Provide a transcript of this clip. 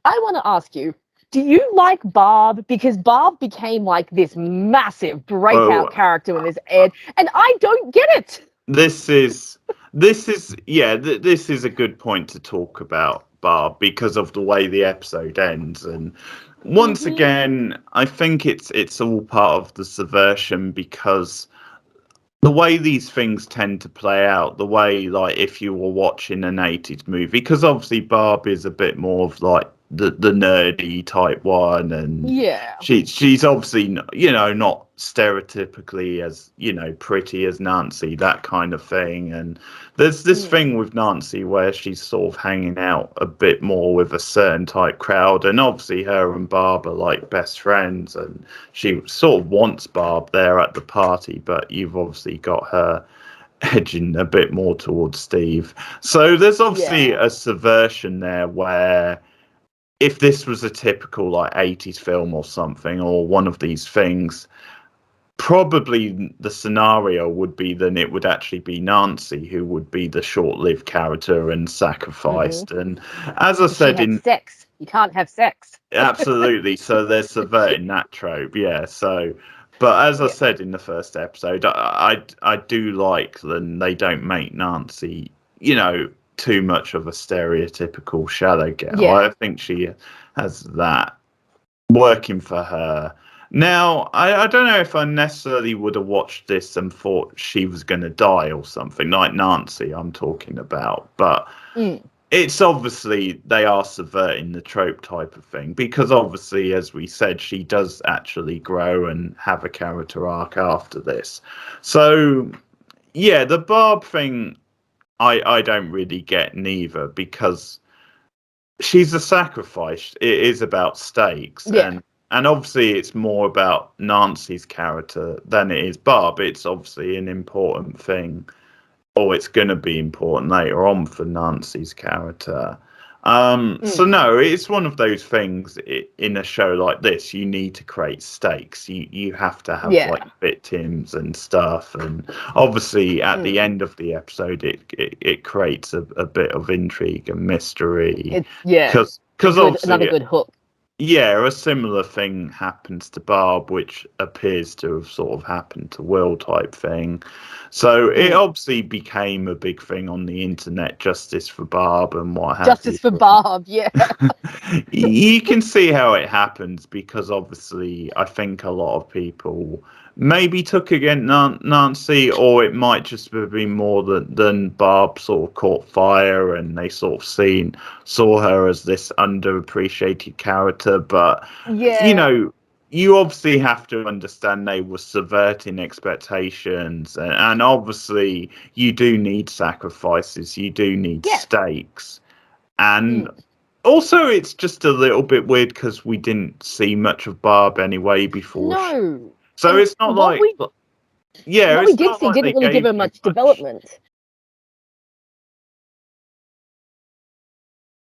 I want to ask you, do you like Barb? Because Barb became like this massive Oh, breakout character in this ad, and I don't get it. this is this is a good point to talk about Barb because of the way the episode ends. And once Hmm. again, I think it's all part of the subversion because the way these things tend to play out, the way like if you were watching an 80s movie, because obviously Barb is a bit more of like the nerdy type one, and Yeah. she's obviously not stereotypically as pretty as Nancy, that kind of thing. And there's this Mm. thing with Nancy where she's sort of hanging out a bit more with a certain type crowd, and obviously her and Barb are like best friends, and she sort of wants Barb there at the party, but you've obviously got her edging a bit more towards Steve. So there's obviously Yeah. a subversion there where if this was a typical like 80s film or something, or one of these things, probably the scenario would be then it would actually be Nancy who would be the short-lived character and Hmm. sacrificed. And as I She said had in sex. You can't have sex. absolutely, so they're subverting that trope, yeah. So, but as I Yeah. said in the first episode, I do like that they don't make Nancy, too much of a stereotypical shadow girl. Yeah. I think she has that working for her. Now, I don't know if I necessarily would have watched this and thought she was going to die or something, like Nancy, I'm talking about. But Mm. it's obviously they are subverting the trope type of thing because obviously, as we said, she does actually grow and have a character arc after this. So, yeah, the Barb thing, I don't really get neither because she's a sacrifice. It is about stakes, Yeah. and obviously it's more about Nancy's character than it is Barb. It's obviously an important thing, or it's going to be important later on for Nancy's character. So Mm. no, it's one of those things in a show like this. You need to create stakes. You have to have like Yeah. victims and stuff, and obviously at the Mm. end of the episode, it creates a bit of intrigue and mystery It's yeah. because Another obviously good hook. yeah, a similar thing happens to Barb, which appears to have sort of happened to Will type thing. So it Mm. obviously became a big thing on the internet, justice for Barb and what have you. Justice for Barb. Yeah. You can see how it happens because obviously I think a lot of people maybe took against Nancy, or it might just have been more than Barb sort of caught fire and they sort of saw her as this underappreciated character. But you Yeah. know, you obviously have to understand they were subverting expectations, and obviously you do need sacrifices, you do need Yes. stakes, and Mm. also it's just a little bit weird because we didn't see much of Barb anyway before. No. So And it's not like, yeah, what we it's did not see like didn't they really give gave her you much much. development.